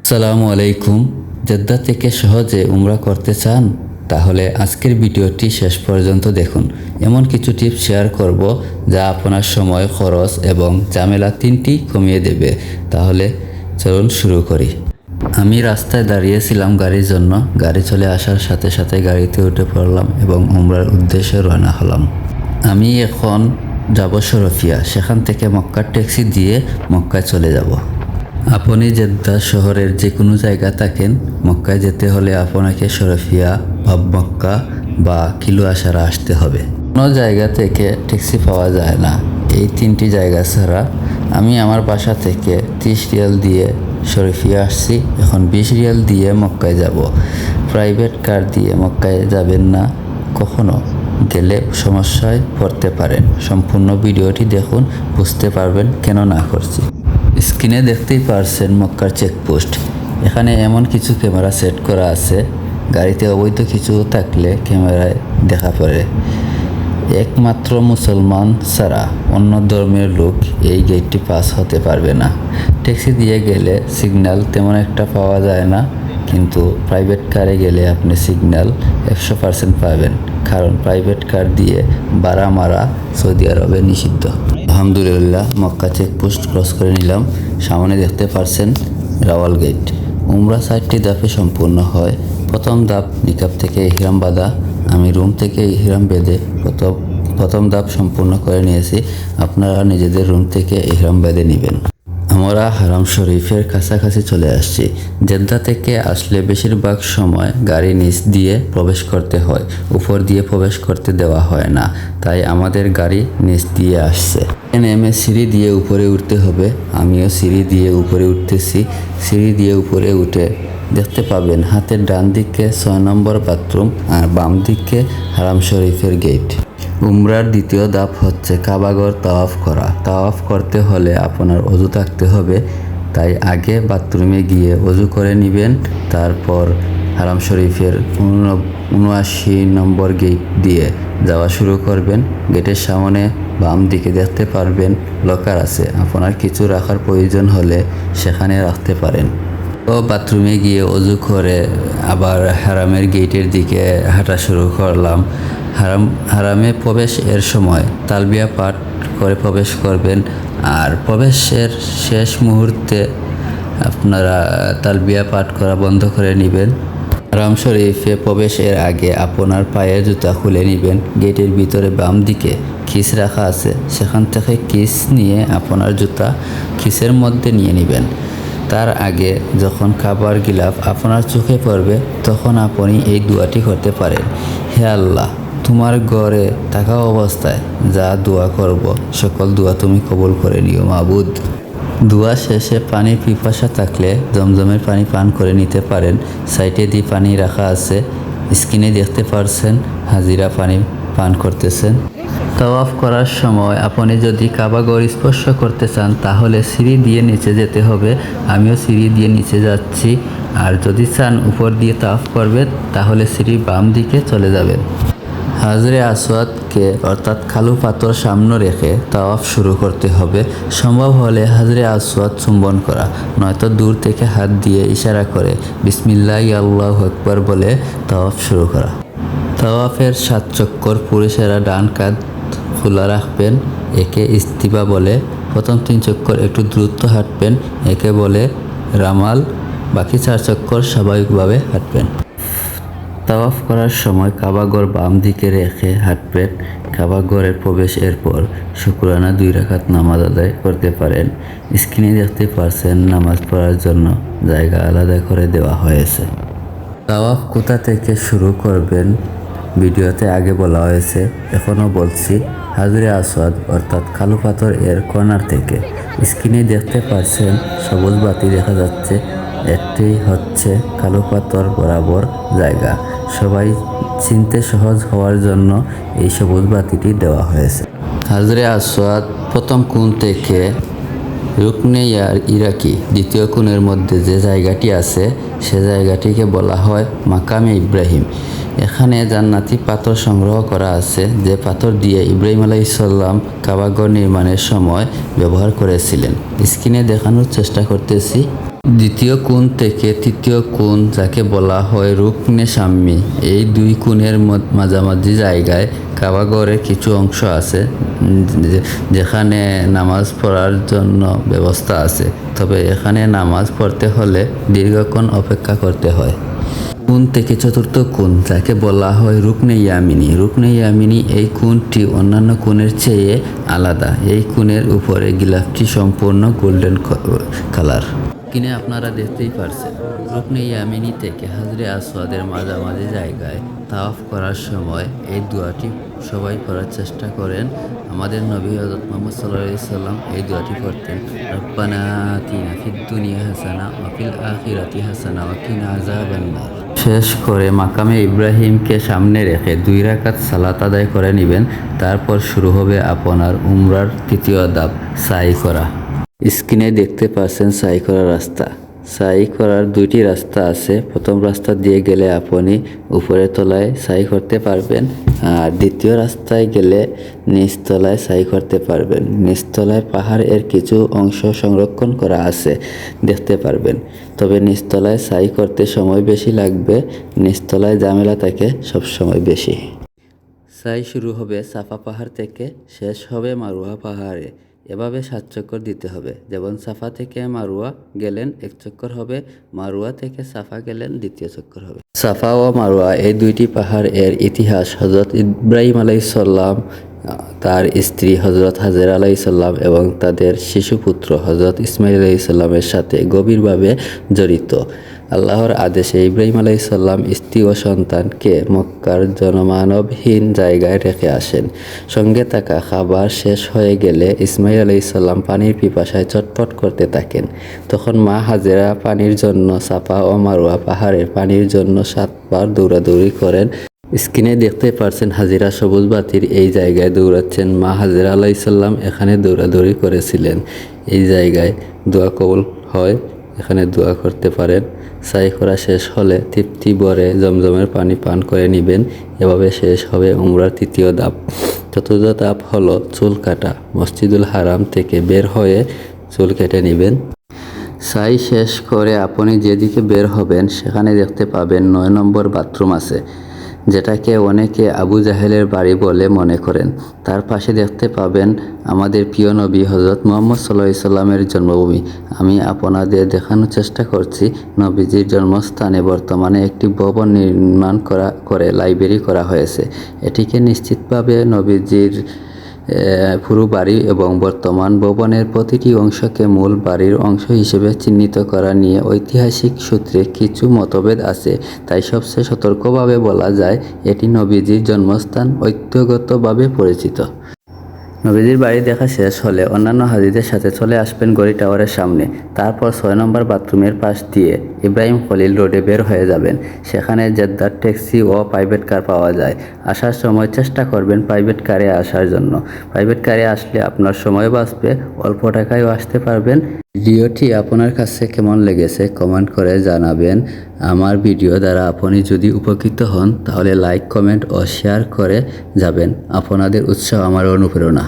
আসসালামু আলাইকুম। জেদ্দা থেকে সহজে উমরা করতে চান? তাহলে আজকের ভিডিওটি শেষ পর্যন্ত দেখুন। এমন কিছু টিপস শেয়ার করব যা আপনার সময়, খরচ এবং ঝামেলা তিনটি কমিয়ে দেবে। তাহলে চলুন শুরু করি। আমি রাস্তায় দাঁড়িয়েছিলাম গাড়ির জন্য। গাড়ি চলে আসার সাথে সাথে গাড়িতে উঠে পড়লাম এবং উমরার উদ্দেশ্যে রওনা হলাম। আমি এখন যাব শরফিয়া, সেখান থেকে মক্কার ট্যাক্সি দিয়ে মক্কায় চলে যাব। আপনি জেদ্দা শহরের যে কোনো জায়গা থাকেন, মক্কায় যেতে হলে আপনাকে শরফিয়া, মক্কা বা কিলু আশারা আসতে হবে। কোনো জায়গা থেকে ট্যাক্সি পাওয়া যায় না এই তিনটি জায়গা ছাড়া। আমি আমার বাসা থেকে 30 রিয়াল দিয়ে শরফিয়া আসছি, এখন 20 রিয়াল দিয়ে মক্কায় যাব। প্রাইভেট কার দিয়ে মক্কায় যাবেন না কখনো, গেলে সমস্যায় পড়তে পারেন। সম্পূর্ণ ভিডিওটি দেখুন, বুঝতে পারবেন কেন না করছি। স্ক্রিনে দেখতেই পারছেন মক্কার চেকপোস্ট। এখানে এমন কিছু ক্যামেরা সেট করা আছে, গাড়িতে অবৈধ কিছু থাকলে ক্যামেরায় দেখা পড়ে। একমাত্র মুসলমান ছাড়া অন্য ধর্মের লোক এই গেটটি পাস হতে পারবে না। ট্যাক্সি দিয়ে গেলে সিগন্যাল তেমন একটা পাওয়া যায় না, কিন্তু প্রাইভেট কারে গেলে আপনি সিগন্যাল 100% পাবেন, কারণ প্রাইভেট কার দিয়ে ভাড়া মারা সৌদি আরবে নিষিদ্ধ। আলহামদুলিল্লাহ, মক্কা চেকপোস্ট ক্রস করে নিলাম। সামনে দেখতে পারছেন রাওয়াল গেট। উমরা 4টি ধাপে সম্পূর্ণ হয়। প্রথম ধাপ নিকাব থেকে ইহরাম বাঁধা। আমি রুম থেকে ইহরাম বেঁধে প্রথম ধাপ সম্পূর্ণ করে নিয়েছি। আপনারা নিজেদের রুম থেকে ইহরাম বেঁধে নেবেন। আমরা হারাম শরীফের কাছাকাছি চলে আসছি। জেদ্দা থেকে আসলে বেশিরভাগ সময় গাড়ি নিচ দিয়ে প্রবেশ করতে হয়, উপর দিয়ে প্রবেশ করতে দেওয়া হয় না, তাই আমাদের গাড়ি নিচ দিয়ে আসছে। নেমে সিঁড়ি দিয়ে উপরে উঠতে হবে। আমিও সিঁড়ি দিয়ে উপরে উঠতেছি। সিঁড়ি দিয়ে উপরে উঠে দেখতে পাবেন হাতের ডান দিকে 6 নম্বর বাথরুম আর বাম দিকে হারাম শরীফের গেট। উমরার দ্বিতীয় ধাপ হচ্ছে কাবাঘর তাওয়াফ করা। তাওয়াফ করতে হলে আপনার অজু থাকতে হবে, তাই আগে বাথরুমে গিয়ে অজু করে নেবেন। তারপর হারাম শরীফের 79 নম্বর গেট দিয়ে যাওয়া শুরু করবেন। গেটের সামনে বাম দিকে দেখতে পারবেন লকার আছে। আপনার কিছু রাখার প্রয়োজন হলে সেখানে রাখতে পারেন। তো বাথরুমে গিয়ে অজু করে আবার হারামের গেটের দিকে হাঁটা শুরু করলাম। হারামে প্রবেশ এর সময় তালবিয়া পাঠ করে প্রবেশ করবেন, আর প্রবেশের শেষ মুহূর্তে আপনারা তালবিয়া পাঠ করা বন্ধ করে নেবেন। হারাম শরীফে প্রবেশের আগে আপনার পায়ের জুতা খুলে নেবেন। গেটের ভিতরে বাম দিকে খিস রাখা আছে, সেখান থেকে খিস নিয়ে আপনার জুতা খিসের মধ্যে নিয়ে নেবেন। তার আগে যখন খাবার গিলাফ আপনার চোখে পড়বে, তখন আপনি এই দোয়াটি করতে পারেন: হে আল্লাহ, তোমার ঘরে থাকা অবস্থায় যা দোয়া করব, সকল দোয়া তুমি কবুল করে নিও মাবুদ। দোয়া শেষে পানির পিপাসা থাকলে জমজমের পানি পান করে নিতে পারেন। সাইডে দিয়ে পানি রাখা আছে, স্ক্রিনে দেখতে পারছেন হাজিরা পানি পান করতেছেন। তাওয়াফ করার সময় আপনি যদি কাবাঘর স্পর্শ করতে চান, তাহলে সিঁড়ি দিয়ে নিচে যেতে হবে। আমিও সিঁড়ি দিয়ে নিচে যাচ্ছি। আর যদি চান উপর দিয়ে তাওয়াফ করবেন, তাহলে সিঁড়ির বাম দিকে চলে যাবেন। হাজরে আসওয়াদকে অর্থাৎ কালো পাথর সামনে রেখে তাওয়াফ শুরু করতে হবে। সম্ভব হলে হাজরে আসওয়াদ চুম্বন করা, নয়তো দূর থেকে হাত দিয়ে ইশারা করে বিসমিল্লাহ আল্লাহু আকবার বলে তাওয়াফ শুরু করা। তাওয়াফের 7 চক্কর পুরুষেরা ডান কাঁধ খোলা রাখবেন, একে ইস্তিবা বলে। প্রথম 3 চক্কর একটু দ্রুত হাঁটবেন, একে বলে রামাল। বাকি 4 চক্কর স্বাভাবিকভাবে হাঁটবেন। তাওয়াফ করার সময় কাবাঘর বাম দিকে রেখে হাঁটবেন। কাবাঘরের প্রবেশ এরপর শুকরানা 2 রাকাত নামাজ আদায় করতে পারেন। স্ক্রিনে দেখতে পারছেন নামাজ পড়ার জন্য জায়গা আলাদা করে দেওয়া হয়েছে। তাওয়াফ কোথা থেকে শুরু করবেন ভিডিওতে আগে বলা হয়েছে, এখনও বলছি। হাজরে আসওয়াদ অর্থাৎ কালো পাথর এর কর্নার থেকে। স্ক্রিনে দেখতে পাচ্ছেন সবুজ বাতি দেখা যাচ্ছে, এটি হচ্ছে কালো পাথর বরাবর জায়গা। সবাই চিনতে সহজ হওয়ার জন্য এই সবুজ বাতিটি দেওয়া হয়েছে। হাজরে আসওয়াদ প্রথম কোণ থেকে রুকনে ইরাকি দ্বিতীয় কোণের মধ্যে যে জায়গাটি আছে, সে জায়গাটিকে বলা হয় মাকামে ইব্রাহিম। এখানে জান্নাতি পাথর সংগ্রহ করা আছে, যে পাথর দিয়ে ইব্রাহিম আলাইহিস সালাম কাবাঘর নির্মাণের সময় ব্যবহার করেছিলেন। স্ক্রিনে দেখানোর চেষ্টা করতেছি। দ্বিতীয় কোণ থেকে তৃতীয় কোণ, যাকে বলা হয় রুকনে শাম্মি, এই দুই কোণের মাঝামাঝি জায়গায় কাবাগরের কিছু অংশ আছে যেখানে নামাজ পড়ার জন্য ব্যবস্থা আছে, তবে এখানে নামাজ পড়তে হলে দীর্ঘক্ষণ অপেক্ষা করতে হয়। কোণ থেকে চতুর্থ কোণ, যাকে বলা হয় রুকনে ইয়ামিনী। রুকনে ইয়ামিনী এই কোণটি অন্যান্য কোণের চেয়ে আলাদা। এই কোণের উপরে গিলাফটি সম্পূর্ণ গোল্ডেন কালার। কিনে আপনারা দেখতেই পারছেন, রুকনে ইয়ামিনী থেকে হাজরে আসওয়াদের মাঝামাঝি জায়গায় তাওয়াফ করার সময় এই দোয়াটি সবাই করার চেষ্টা করেন। আমাদের নবী হযরত মুহাম্মদ সাল্লাল্লাহু আলাইহি সাল্লাম এই দোয়াটি করতেন, রব্বানা আতিনা ফিদ দুনিয়া হাসানা ওয়া ফিল আখিরাতি হাসানা ওয়া কিনা আযাবান নার। শেষ করে মাকামে ইব্রাহিমকে সামনে রেখে 2 রাকাত সালাত আদায় করে নেবেন। তারপর শুরু হবে আপনার উমরার তৃতীয় ধাপ, সাই করা। স্ক্রিনে দেখতে পাচ্ছেন সাই করার রাস্তা। সাই করার 2টি রাস্তা আছে। প্রথম রাস্তা দিয়ে গেলে আপনি উপরের তলায় সাই করতে পারবেন, আর দ্বিতীয় রাস্তায় গেলে নিচতলায় সাই করতে পারবেন। নিচতলায় পাহাড়ের কিছু অংশ সংরক্ষণ করা আছে, দেখতে পারবেন। তবে নিচতলায় সাই করতে সময় বেশি লাগবে, নিচতলায় ঝামেলা থাকে সবসময় বেশি। সাই শুরু হবে সাফা পাহাড় থেকে, শেষ হবে মারুয়া পাহাড়ে। এভাবে 7 চক্কর দিতে হবে। যেমন সাফা থেকে মারুয়া গেলেন 1 চক্কর হবে, মারুয়া থেকে সাফা গেলেন 2য় চক্কর হবে। সাফা ও মারুয়া এই 2টি পাহাড় এর ইতিহাস হযরত ইব্রাহিম আলাইহিস সালাম, তার স্ত্রী হযরত হাজেরা আলাইহিস সালাম এবং তাদের শিশুপুত্র হযরত ইসমাইল আলাইহিস সালামের সাথে গভীরভাবে জড়িত। আল্লাহর আদেশে ইব্রাহিম আলাইহিস সালাম স্ত্রী ও সন্তানকে মক্কার জনমানবহীন জায়গায় রেখে আসেন। সঙ্গে থাকা খাবার শেষ হয়ে গেলে ইসমাইল আলাইহিস সালাম পানির পিপাসায় চটপট করতে থাকেন। তখন মা হাজেরা পানির জন্য সাফা ও মারুয়া পাহাড়ের পানির জন্য 7 বার দৌড়াদৌড়ি করেন। স্ক্রিনে দেখতে পারছেন হাজিরা সবুজ বাতির এই জায়গায় দৌড়াচ্ছেন। মা হাজেরা আলাইহিস সালাম এখানে দৌড়াদৌড়ি করেছিলেন। এই জায়গায় দোয়া কবুল হয়, এখানে দোয়া করতে পারেন। সাই করা শেষ হলে তৃপ্তি ভরে জমজমের পানি পান করে নেবেন। এভাবে শেষ হবে উমরার 3য় ধাপ। 4র্থ ধাপ হলো চুল কাটা। মসজিদুল হারাম থেকে বের হয়ে চুল কেটে নেবেন। সাই শেষ করে আপনি যেদিকে বের হবেন সেখানে দেখতে পাবেন 9 নম্বর বাথরুম আছে, যেটাকে অনেকে আবু জাহেলের বাড়ি বলে মনে করেন। তার পাশে দেখতে পাবেন আমাদের প্রিয় নবী হযরত মুহাম্মদ সাল্লাল্লাহু আলাইহি সাল্লামের জন্মভূমি। আমি আপনাদের দেখানোর চেষ্টা করছি, নবীজির জন্মস্থানে বর্তমানে একটি ভবন নির্মাণ করে লাইব্রেরি করা হয়েছে। এটিকে নিশ্চিতভাবে নবীজির পুরো বাড়ি এবং বর্তমান ভবনের প্রতিটি অংশকে মূল বাড়ির অংশ হিসেবে চিহ্নিত করা নিয়ে ঐতিহাসিক সূত্রে কিছু মতভেদ আছে। তাই সবচেয়ে সতর্কভাবে বলা যায় এটি নবীজির জন্মস্থান ঐতিহ্যগতভাবে পরিচিত। নবীজির বাড়ি দেখা শেষ হলে অন্যান্য হাজিদের সাথে চলে আসবেন গড়ি টাওয়ারের সামনে। তারপর 6 নম্বর বাথরুমের পাশ দিয়ে ইব্রাহিম খলিল রোডে বের হয়ে যাবেন। সেখানে জেদ্দার ট্যাক্সি ও প্রাইভেট কার পাওয়া যায়। আসার সময় চেষ্টা করবেন প্রাইভেট কারে আসার জন্য। প্রাইভেট কারে আসলে আপনার সময় বাঁচবে, অল্প টাকায়ও আসতে পারবেন। ভিডিওটি আপনার কাছে কেমন লেগেছে কমেন্ট করে জানাবেন। আমার ভিডিও দ্বারা আপনি যদি উপকৃত হন তাহলে লাইক, কমেন্ট ও শেয়ার করে যাবেন। আপনাদের উৎসাহ আমার অনুপ্রেরণা।